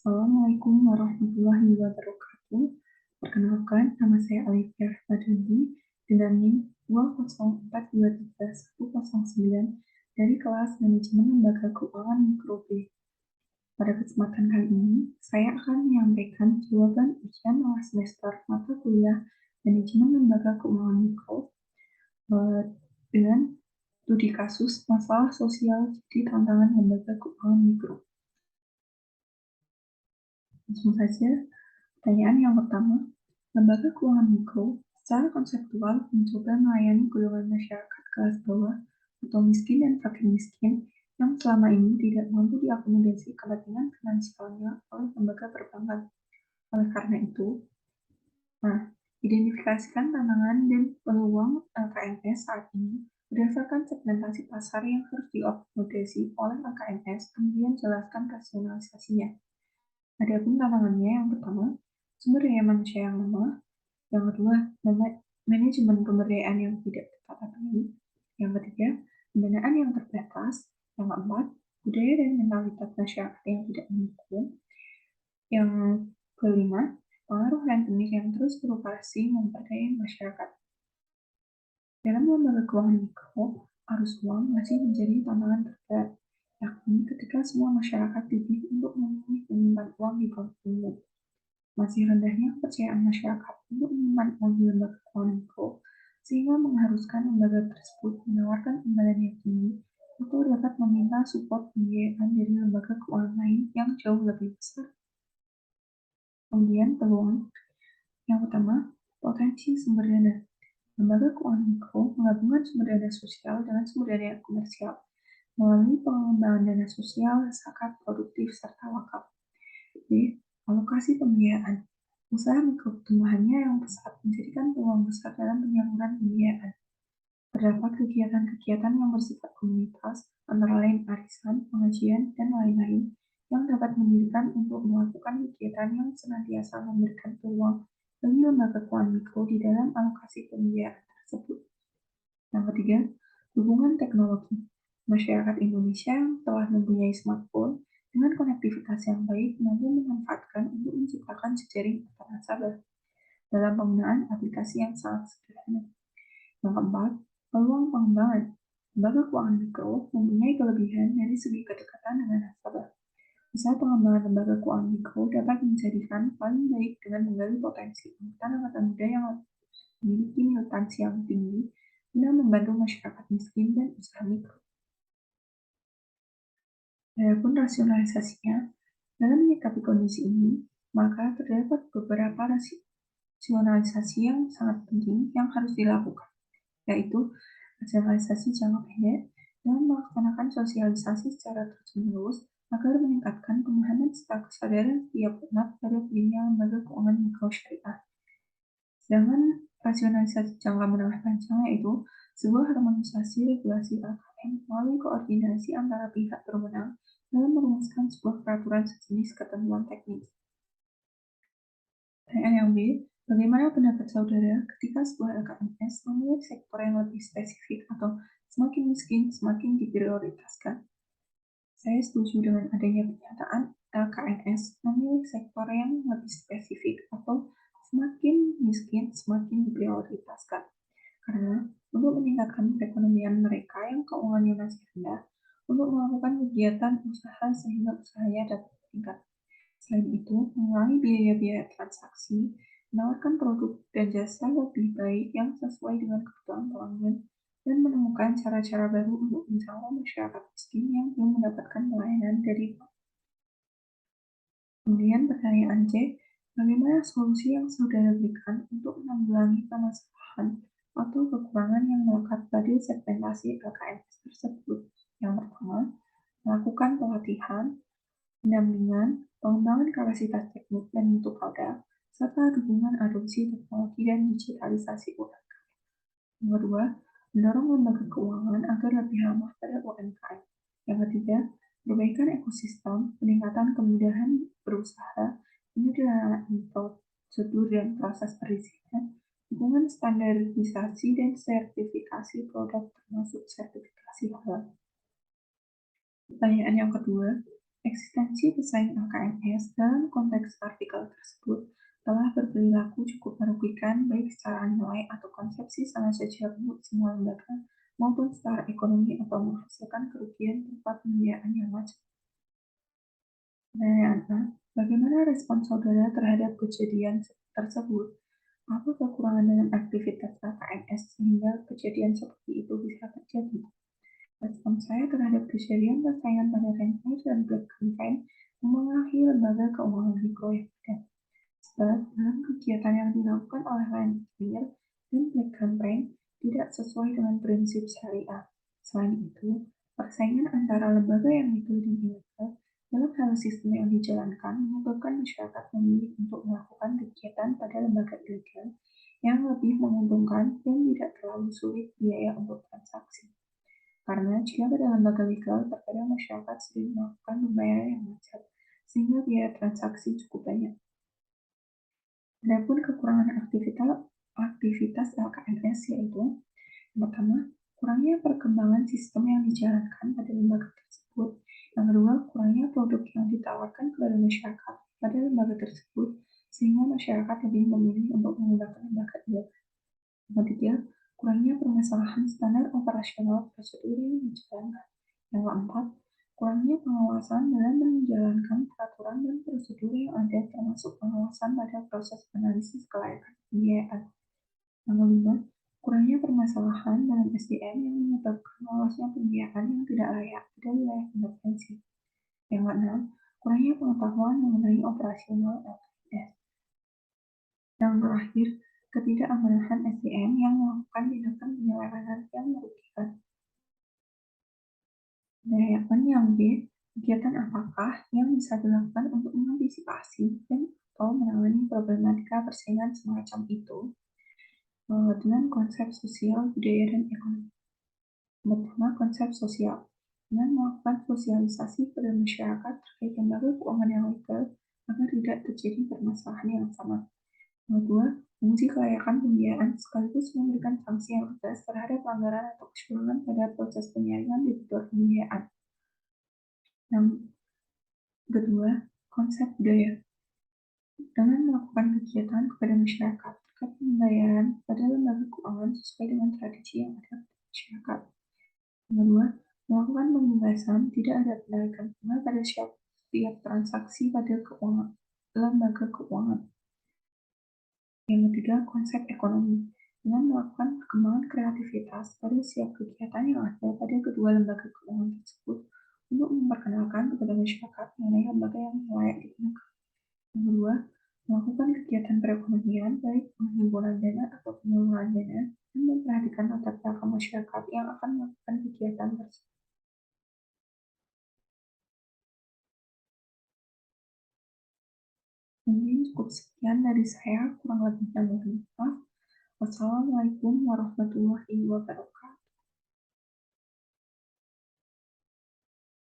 Assalamualaikum warahmatullahi wabarakatuh. Perkenalkan, nama saya Alifia Rahmadandi dengan NIM 204231109 dari kelas Manajemen Lembaga Keuangan Mikro B. Pada kesempatan kali ini, saya akan menyampaikan jawaban ujian awal semester mata kuliah Manajemen Lembaga Keuangan Mikro dengan studi kasus masalah sosial jadi tantangan lembaga keuangan mikro. Langsung saja, pertanyaan yang pertama, lembaga keuangan mikro secara konseptual mencoba melayani golongan masyarakat kelas bawah atau miskin dan fakir miskin yang selama ini tidak mampu diakomodasi kepentingan finansialnya oleh lembaga perbankan. Oleh karena itu, identifikasikan tantangan dan peluang LKMS saat ini berdasarkan segmentasi pasar yang harus diakomodasi oleh LKMS, kemudian jelaskan rasionalisasinya. Adapun tantangannya yang pertama, sumber daya manusia yang lemah, yang kedua, manajemen pemberdayaan yang tidak tertata baik, yang ketiga, pendanaan yang terbatas, yang keempat, budaya dan mentalitas masyarakat yang tidak mendukung, yang kelima, pengaruh rentenir yang terus beroperasi memperdayai masyarakat. Dalam lembaga keuangan mikro, arus uang masih menjadi tantangan terberat, yakni ketika semua masyarakat dipilih untuk memilih menyimpan uang di bank umum. Masih rendahnya kepercayaan masyarakat untuk menyimpan uang di lembaga keuangan mikro, sehingga mengharuskan lembaga tersebut menawarkan imbalan yang tinggi atau dapat meminta support pembiayaan dari lembaga keuangan lain yang jauh lebih besar. Kemudian peluang. Yang pertama, potensi sumber dana. Lembaga keuangan mikro menggabungkan sumber dana sosial dengan sumber dana komersial melalui pengembangan dana sosial, zakat, produktif, serta wakaf. B. Alokasi pembiayaan. Usaha mikro pertumbuhannya yang pesat menjadikan peluang besar dalam penyaluran pembiayaan. Terdapat kegiatan-kegiatan yang bersifat komunitas, antara lain arisan, pengajian, dan lain-lain, yang dapat mendirikan untuk melakukan kegiatan yang senantiasa memberikan peluang bagi lembaga keuangan mikro di dalam alokasi pembiayaan tersebut. Yang ketiga, hubungan teknologi. Masyarakat Indonesia yang telah mempunyai smartphone dengan konektivitas yang baik mampu memanfaatkan untuk menciptakan jejaring antar nasabah dalam penggunaan aplikasi yang sangat sederhana. Yang keempat, peluang pengembangan. Lembaga keuangan mikro mempunyai kelebihan dari segi kedekatan dengan nasabah. Usaha pengembangan lembaga keuangan mikro dapat menjadikan paling baik dengan menggali potensi angkatan muda yang memiliki militansi yang tinggi guna membantu masyarakat miskin dan usaha mikro. Adapun rasionalisasinya, dalam menyikapi kondisi ini, maka terdapat beberapa rasionalisasi yang sangat penting yang harus dilakukan, yaitu rasionalisasi jangka pendek dan melaksanakan sosialisasi secara terus-menerus agar meningkatkan pemahaman serta kesadaran setiap umat pada pentingnya lembaga keuangan mikro syariah. Sedangkan rasionalisasi jangka menengah panjang yaitu sebuah harmonisasi regulasi LKM melalui koordinasi antara pihak berwenang dalam merumuskan sebuah peraturan sejenis ketentuan teknis. Pertanyaan yang B, bagaimana pendapat saudara ketika sebuah LKMS memilih sektor yang lebih spesifik atau semakin miskin semakin diprioritaskan? Saya setuju dengan adanya pernyataan LKMS memilih sektor yang lebih spesifik atau semakin miskin semakin diprioritaskan. Karena untuk meningkatkan perekonomian mereka yang keuangannya masih rendah, untuk melakukan kegiatan usaha sehingga usahanya dapat meningkat. Selain itu, mengurangi biaya-biaya transaksi, menawarkan produk dan jasa lebih baik yang sesuai dengan kebutuhan pelanggan, dan menemukan cara-cara baru untuk menjangkau masyarakat miskin yang belum mendapatkan pelayanan dari bank. Kemudian pertanyaan C, bagaimana solusi yang saudara berikan untuk menanggulangi permasalahan atau kekurangan yang melekat pada segmentasi LKMS tersebut? Yang pertama, melakukan pelatihan, pendampingan, pengembangan kapasitas teknik dan mutu produk, serta dukungan adopsi teknologi dan digitalisasi UMKM. Yang kedua, mendorong lembaga keuangan agar lebih ramah pada UMKM. Yang ketiga, perbaikan ekosistem, peningkatan kemudahan berusaha, penyederhanaan prosedur dan proses perizinan, dukungan standarisasi dan sertifikasi produk termasuk sertifikasi halal. Pertanyaan yang kedua, Eksistensi pesaing LKMS dalam konteks artikel tersebut telah berperilaku cukup merugikan baik secara nilai atau konsepsi sama saja untuk semua lembaga maupun secara ekonomi atau menghasilkan kerugian berupa pembiayaan yang wajar. Pertanyaannya, bagaimana respon saudara terhadap kejadian tersebut? Apa kekurangan dalam aktivitas KKNS sehingga kejadian seperti itu bisa terjadi? Respon saya terhadap kejadian persaingan pada Rainbow dan Black Campaign memengaruhi lembaga keuangan mikro yang ada. Sebab dalam kegiatan yang dilakukan oleh Rainbow dan Black Campaign tidak sesuai dengan prinsip syariah. Selain itu, persaingan antara lembaga yang legal dan ilegal dalam hal sistem yang dijalankan menyebabkan masyarakat memilih untuk melakukan kegiatan pada lembaga ilegal yang lebih menguntungkan dan tidak terlalu sulit biaya untuk transaksi. Karena jika pada lembaga legal, terkadang masyarakat sering melakukan pembayaran yang wajar, sehingga biaya transaksi cukup banyak. Adapun kekurangan aktivitas LKMS yaitu, yang pertama, kurangnya perkembangan sistem yang dijalankan pada lembaga tersebut. Yang kedua, kurangnya produk yang ditawarkan kepada masyarakat pada lembaga tersebut, sehingga masyarakat lebih memilih untuk menggunakan lembaga ilegal. Yang ketiga, kurangnya permasalahan standar operasional prosedur yang dijalankan. Yang keempat, kurangnya pengawasan dalam menjalankan peraturan dan prosedur yang ada termasuk pengawasan pada proses analisis kelayakan pembiayaan. Yang kelima, kurangnya permasalahan dalam SDM yang menyebabkan lolosnya pembiayaan yang tidak layak pada wilayah intervensi. Yang keenam, kurangnya pengetahuan mengenai operasional LKS. Yang terakhir, ketidakamanan SDM yang melakukan tindakan penyelewengan yang merugikan. Pertanyaan yang B, kegiatan apakah yang bisa dilakukan untuk mengantisipasi dan atau menangani problematika persaingan semacam itu dengan konsep sosial, budaya, dan ekonomi? Pertama, konsep sosial. Dengan melakukan sosialisasi pada masyarakat terkait lembaga keuangan yang legal agar tidak terjadi permasalahan yang sama. Yang kedua, menguji kelayakan pembiayaan sekaligus memberikan sanksi yang tegas terhadap pelanggaran atau kecurangan pada proses penyaringan debitur pembiayaan. Yang kedua, konsep budaya. Dengan melakukan kegiatan kepada masyarakat terkait pembayaran pada lembaga keuangan sesuai dengan tradisi yang ada pada masyarakat. Yang kedua, melakukan pembebasan tidak ada penarikan bunga pada setiap transaksi pada lembaga keuangan. Yang ketiga, konsep ekonomi. Dengan melakukan perkembangan kreativitas pada setiap kegiatan yang ada pada kedua lembaga keuangan tersebut untuk memperkenalkan kepada masyarakat mengenai lembaga yang layak digunakan. Yang kedua, melakukan kegiatan perekonomian baik penghimpunan dana atau penyaluran dana dan memperhatikan latar belakang masyarakat yang akan melakukan kegiatan tersebut. Mungkin cukup sekian dari saya, kurang lebihnya mohon maaf. Wassalamualaikum warahmatullahi wabarakatuh.